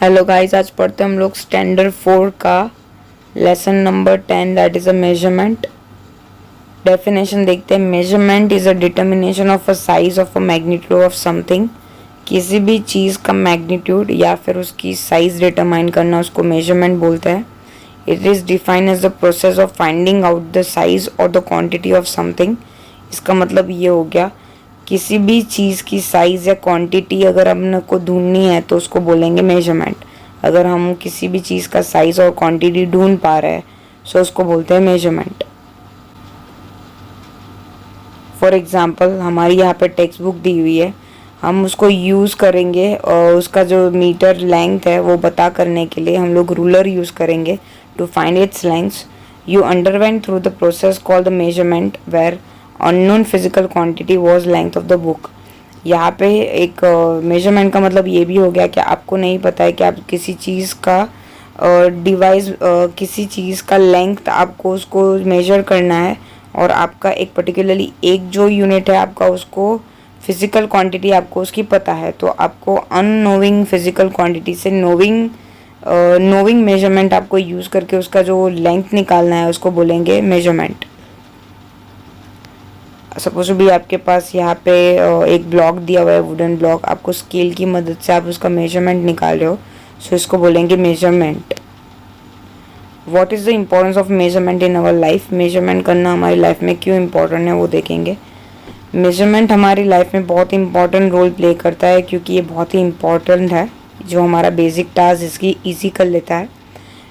Hello guys, आज पढ़ते हैं हम लोग स्टैंडर्ड 4 का lesson number 10 that is a measurement. Definition देखते हैं। Measurement is a determination of a size of a magnitude of something. किसी भी चीज़ का मैग्नीट्यूड या फिर उसकी साइज डिटरमाइन करना उसको मेजरमेंट बोलते हैं। It is defined as the process of finding out the size और द क्वान्टिटी ऑफ समथिंग। इसका मतलब ये हो गया, किसी भी चीज़ की साइज़ या क्वांटिटी अगर हमने को ढूंढनी है तो उसको बोलेंगे मेजरमेंट। अगर हम किसी भी चीज़ का साइज़ और क्वांटिटी ढूंढ पा रहे हैं तो उसको बोलते हैं मेजरमेंट। फॉर एग्ज़ाम्पल, हमारी यहाँ पे टेक्स्ट बुक दी हुई है, हम उसको यूज़ करेंगे और उसका जो मीटर लेंथ है वो पता करने के लिए हम लोग रूलर यूज़ करेंगे to find its length. You underwent through the process called the measurement where unknown physical quantity was length of the book. यहाँ पे एक मेजरमेंट का मतलब ये भी हो गया कि आपको नहीं पता है कि आप किसी चीज़ का डिवाइस किसी चीज़ का लेंथ आपको उसको मेजर करना है और आपका एक पर्टिकुलरली एक जो यूनिट है आपका उसको फिज़िकल क्वांटिटी आपको उसकी पता है, तो आपको अननोविंग फिज़िकल क्वांटिटी से नोविंग मेजरमेंट आपको यूज़ करके उसका जो लेंथ निकालना है उसको बोलेंगे मेजरमेंट। सपोज भी आपके पास यहाँ पे एक ब्लॉक दिया हुआ है, वुडन ब्लॉक, आपको स्केल की मदद से आप उसका मेजरमेंट निकाल रहे हो, सो इसको बोलेंगे measurement. What is the importance of measurement in our life. Measurement करना हमारी लाइफ में क्यों इम्पोर्टेंट है वो देखेंगे। मेजरमेंट हमारी लाइफ में बहुत इंपॉर्टेंट रोल प्ले करता है क्योंकि ये बहुत ही इम्पॉर्टेंट है, जो हमारा बेसिक टास्क इसकी ईजी कर लेता है।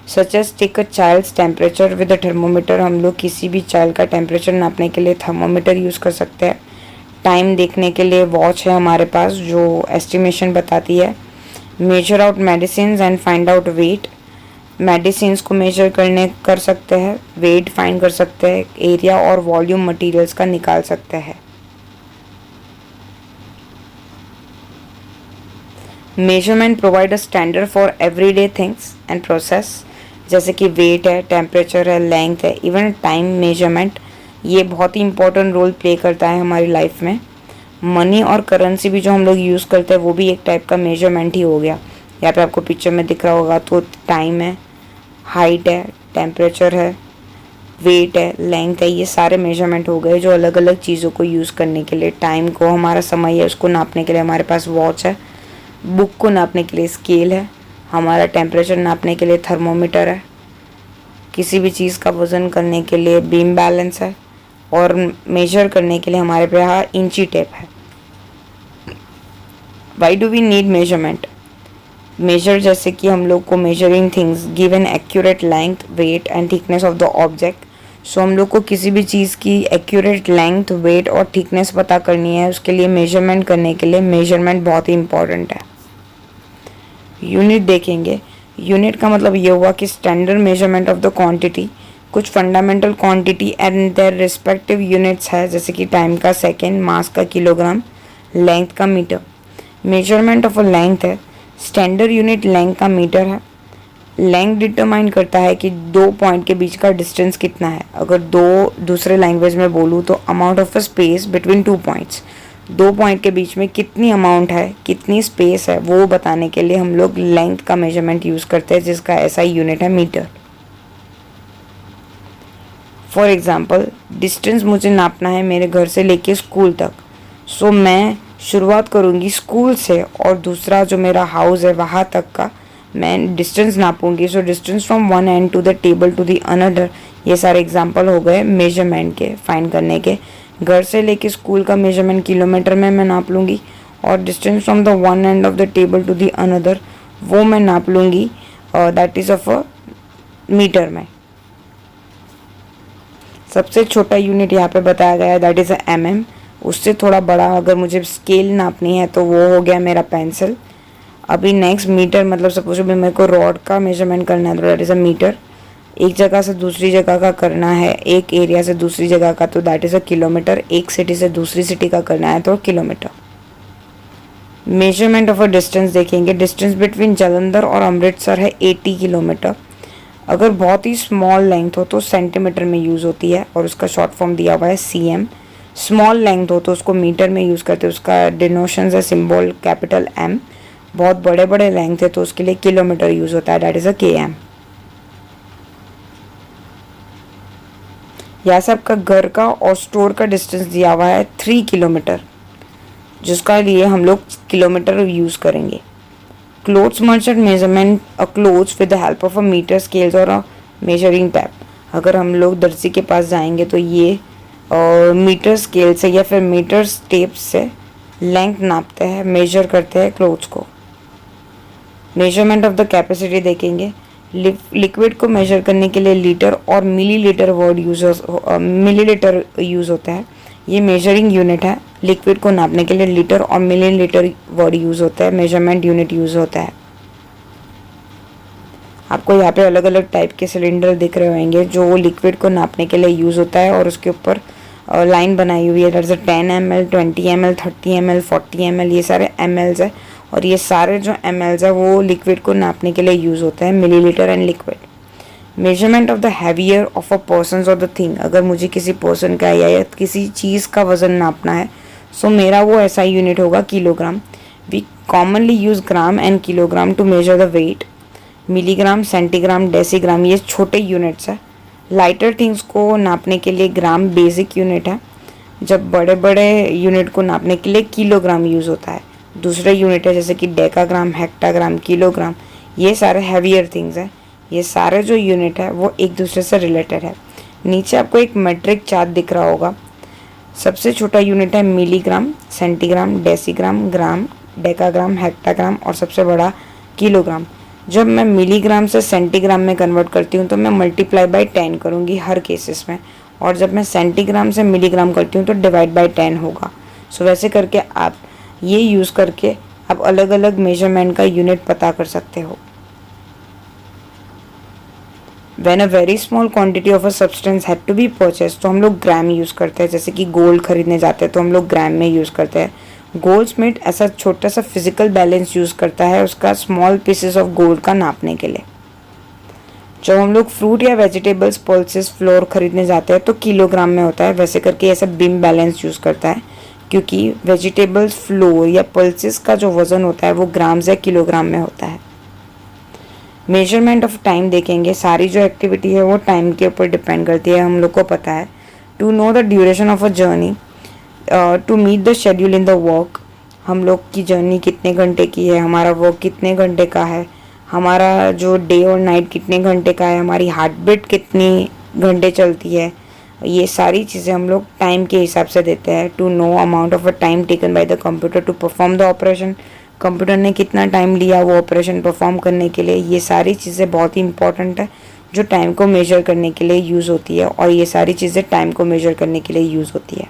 Such as take a child's temperature with a thermometer. हम लोग किसी भी चाइल्ड का टेम्परेचर नापने के लिए थर्मोमीटर यूज़ कर सकते हैं। टाइम देखने के लिए वॉच है हमारे पास जो एस्टिमेशन बताती है। Measure out medicine and find out weight. Medicine को मेजर कर सकते हैं, वेट फाइंड कर सकते हैं, एरिया और वॉल्यूम मटेरियल्स का निकाल सकते हैं। Measurement provide a standard for everyday things and process, जैसे कि वेट है, टेम्परेचर है, लेंथ है, इवन टाइम मेजरमेंट ये बहुत ही इंपॉर्टेंट रोल प्ले करता है हमारी लाइफ में। मनी और करेंसी भी जो हम लोग यूज़ करते हैं वो भी एक टाइप का मेजरमेंट ही हो गया। यहाँ पे आपको पिक्चर में दिख रहा होगा तो टाइम है, हाइट है, टेम्परेचर है, वेट है, लेंथ है, ये सारे मेजरमेंट हो गए जो अलग अलग चीज़ों को यूज़ करने के लिए। टाइम को हमारा समय है उसको नापने के लिए हमारे पास वॉच है, बुक को नापने के लिए स्केल है, हमारा टेम्परेचर नापने के लिए थर्मोमीटर है, किसी भी चीज़ का वज़न करने के लिए बीम बैलेंस है और मेजर करने के लिए हमारे पे यहाँ इंची टेप है। Why do we need measurement. Measure जैसे कि हम लोग को measuring things give an accurate length, weight and thickness of the object. So हम लोग को किसी भी चीज़ की एक्यूरेट लेंथ, वेट और थिकनेस पता करनी है, उसके लिए मेजरमेंट करने के लिए मेजरमेंट बहुत ही इंपॉर्टेंट है। यूनिट देखेंगे। यूनिट का मतलब ये हुआ कि standard measurement of the quantity. कुछ fundamental quantity and their respective units है, जैसे कि टाइम का सेकेंड, मास का किलोग्राम, लेंथ का metre. Measurement of a length है, स्टैंडर्ड यूनिट लेंथ का मीटर है। लेंथ डिटरमाइन करता है कि दो पॉइंट के बीच का डिस्टेंस कितना है। अगर दूसरे लैंग्वेज में बोलूँ तो amount of a space between two points, दो पॉइंट के बीच में कितनी अमाउंट है, कितनी स्पेस है, वो बताने के लिए हम लोग लेंथ का मेजरमेंट यूज़ करते हैं, जिसका ऐसा यूनिट है मीटर। फॉर एग्ज़ाम्पल, डिस्टेंस मुझे नापना है मेरे घर से लेके स्कूल तक, सो मैं शुरुआत करूँगी स्कूल से और दूसरा जो मेरा हाउस है वहाँ तक का मैं डिस्टेंस नापूंगी। So distance from one end to the table to the another, ये सारे एग्जांपल हो गए मेजरमेंट के, फाइंड करने के। घर से लेके स्कूल का मेजरमेंट किलोमीटर में मैं नाप लूँगी और distance from the one end of the table to the another वो मैं नाप लूँगी that is of a metre में। सबसे छोटा यूनिट यहाँ पे बताया गया है दैट इज़ अ mm। उससे थोड़ा बड़ा अगर मुझे स्केल नापनी है तो वो हो गया मेरा पेंसिल। अभी नेक्स्ट मीटर, मतलब सपोज अभी मेरे को रॉड का मेजरमेंट करना है तो दैट इज़ अ मीटर। एक जगह से दूसरी जगह का करना है, एक एरिया से दूसरी जगह का, तो दैट इज़ अ किलोमीटर। एक सिटी से दूसरी सिटी का करना है तो kilometre. Measurement of a distance देखेंगे। डिस्टेंस बिटवीन जालंधर और अमृतसर है 80 किलोमीटर। अगर बहुत ही स्मॉल लेंथ हो तो सेंटीमीटर में यूज़ होती है और उसका शॉर्ट फॉर्म दिया हुआ है cm। स्मॉल लेंथ हो तो उसको मीटर में यूज़ करते हैं, उसका डिनोशन है सिंबल कैपिटल M। बहुत बड़े बड़े लेंथ है तो उसके लिए किलोमीटर यूज़ होता है, दैट इज़ अ km। यहाँ से आपका घर का और स्टोर का डिस्टेंस दिया हुआ है 3 किलोमीटर, जिसका लिए हम लोग किलोमीटर यूज़ करेंगे। Clothes merchant measurement a clothes with the help of a metre scales और अ मेजरिंग टैप। अगर हम लोग दर्जी के पास जाएंगे तो ये मीटर स्केल से या फिर मीटर टेप से लेंथ नापते हैं, मेजर करते हैं क्लोथ्स को। मेजरमेंट ऑफ द कैपेसिटी देखेंगे। लिक्विड को मेजर करने के लिए लीटर और मिलीलीटर मिलीलीटर यूज़ होता है। ये मेजरिंग यूनिट है। लिक्विड को नापने के लिए लीटर और मिलीलीटर वर्ड यूज़ होता है, मेजरमेंट यूनिट यूज़ होता है। आपको यहाँ पे अलग अलग टाइप के सिलेंडर दिख रहे होंगे जो लिक्विड को नापने के लिए यूज़ होता है, और उसके ऊपर लाइन बनाई हुई है, that's 10 ml, 20 ml, 30 ml, 40 ml, ये सारे mls है। और ये सारे जो mls है वो लिक्विड को नापने के लिए यूज़ होता है, millilitre and liquid. Measurement of the heavier of a person और द थिंग। अगर मुझे किसी पर्सन का या किसी चीज़ का वज़न नापना है, सो मेरा वो ऐसा यूनिट होगा kilogram. We commonly use gram and kilogram to measure the weight. Milligram, centigram, decigram ये छोटे यूनिट्स है। लाइटर थिंग्स को नापने के लिए ग्राम बेसिक यूनिट है, जब बड़े बड़े यूनिट को नापने के लिए किलोग्राम यूज़ होता है। दूसरे यूनिट है जैसे कि डेकाग्राम, हेक्टाग्राम, किलोग्राम, ये सारे हैवियर थिंग्स है। ये सारे जो यूनिट है वो एक दूसरे से रिलेटेड है। नीचे आपको एक मेट्रिक चार्ट दिख रहा होगा। सबसे छोटा यूनिट है मिलीग्राम, सेंटीग्राम, डेसीग्राम, ग्राम, डेकाग्राम, हेक्टाग्राम और सबसे बड़ा किलोग्राम। जब मैं मिलीग्राम से सेंटीग्राम में कन्वर्ट करती हूँ तो मैं मल्टीप्लाई बाय 10 करूँगी हर केसेस में, और जब मैं सेंटीग्राम से मिलीग्राम करती हूँ तो डिवाइड बाय 10 होगा। सो वैसे करके आप ये यूज़ करके आप अलग अलग मेजरमेंट का यूनिट पता कर सकते हो। When a very small quantity of a substance had to be purchased, तो हम लोग ग्राम यूज़ करते हैं। जैसे कि गोल्ड खरीदने जाते हैं तो हम लोग ग्राम में यूज़ करते हैं। गोल्डस्मिथ ऐसा छोटा सा फिजिकल बैलेंस यूज़ करता है उसका स्मॉल पीसेस ऑफ गोल्ड का नापने के लिए। जब हम लोग फ्रूट या वेजिटेबल्स, पल्सेस, फ्लोर खरीदने जाते हैं तो किलोग्राम में होता है। वैसे करके ऐसा बिम बैलेंस यूज़ करता है, क्योंकि वेजिटेबल्स, फ्लोर या पल्सेस का जो वज़न होता है वो ग्राम्स या किलोग्राम में होता है। मेजरमेंट ऑफ टाइम देखेंगे। सारी जो एक्टिविटी है वो टाइम के ऊपर डिपेंड करती है, हम लोग को पता है। To know the duration of a journey, to meet the schedule in the work. हम लोग की जर्नी कितने घंटे की है, हमारा वर्क कितने घंटे का है, हमारा जो डे और नाइट कितने घंटे का है, हमारी हार्ट बीट कितनी घंटे चलती है, ये सारी चीज़ें हम लोग टाइम के हिसाब से देते हैं। To know amount of a time taken by the computer to perform the operation. Computer ने कितना टाइम लिया वो ऑपरेशन परफॉर्म करने के लिए, ये सारी चीज़ें बहुत ही इंपॉर्टेंट है जो टाइम को मेजर करने के लिए यूज़ होती है, और ये सारी चीज़ें टाइम को मेजर करने के लिए यूज़ होती है।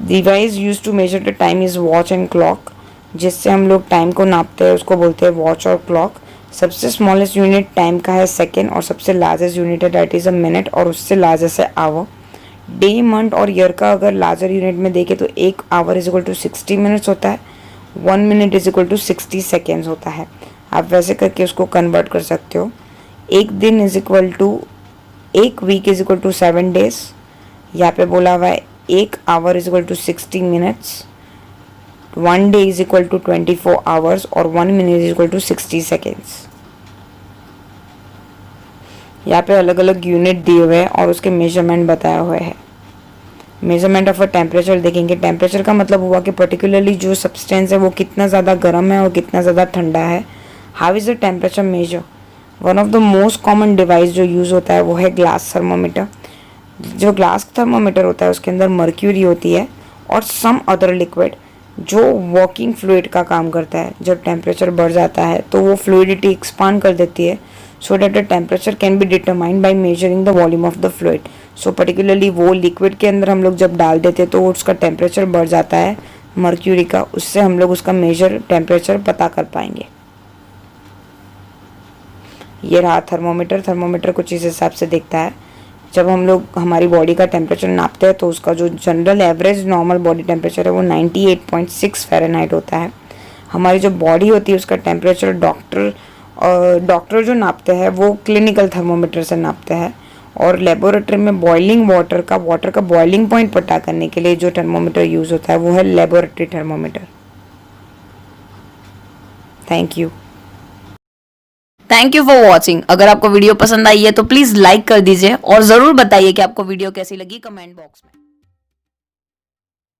Device use to measure the time is watch and clock. जिससे हम लोग टाइम को नापते हैं उसको बोलते हैं वॉच और क्लॉक। सबसे स्मॉलेस्ट यूनिट टाइम का है सेकेंड, और सबसे लार्जेस्ट यूनिट है दैट इज़ अ मिनट, और उससे लार्जेस्ट है आवर। डे, मंथ और ईयर का अगर लार्जर यूनिट में देखें तो एक hour is equal to 60 minutes होता है, 1 minute is equal to 60 seconds होता है। आप वैसे करके उसको कन्वर्ट कर सकते हो। एक दिन इज इक्वल टू, एक week is equal to 7 days. यहाँ पे बोला हुआ है एक hour is equal to 60 minutes, 1 day is equal to 24 hours और 1 minute is equal to 60 seconds. यहाँ पे अलग अलग यूनिट दिए हुए हैं और उसके मेजरमेंट बताए हुए हैं। मेजरमेंट ऑफ अ टेम्परेचर देखेंगे। टेम्परेचर का मतलब हुआ कि पर्टिकुलरली जो सब्सटेंस है वो कितना ज़्यादा गर्म है और कितना ज़्यादा ठंडा है। How is the temperature measure? One of the most common device जो यूज़ होता है वो है ग्लास थर्मोमीटर। जो ग्लास थर्मोमीटर होता है उसके अंदर मर्क्यूरी होती है और सम अदर लिक्विड जो वर्किंग फ्लूइड का काम करता है। जब टेम्परेचर बढ़ जाता है तो वो फ्लूइडिटी एक्सपांड कर देती है, so that the temperature can be determined by measuring the volume of the fluid. So particularly वो लिक्विड के अंदर हम लोग जब डाल देते तो उसका टेम्परेचर बढ़ जाता है मर्क्यूरी का, उससे हम लोग उसका मेजर टेम्परेचर पता कर पाएंगे। ये रहा थर्मोमीटर। थर्मोमीटर कुछ इस हिसाब से दिखता है। जब हम लोग हमारी बॉडी का टेम्परेचर नापते हैं तो उसका जो general average normal body temperature है वो 98.6 फ़ारेनहाइट होता है। हमारी जो बॉडी होती है उसका टेम्परेचर डॉक्टर जो नापते हैं वो क्लिनिकल थर्मोमीटर से नापते हैं, और लेबोरेटरी में बॉइलिंग वाटर का बॉइलिंग पॉइंट पता करने के लिए जो थर्मोमीटर यूज़ होता है वो है laboratory thermometer. Thank you. Thank you for watching. अगर आपको वीडियो पसंद आई है तो प्लीज लाइक कर दीजिए और जरूर बताइए कि आपको वीडियो कैसी लगी कमेंट बॉक्स में।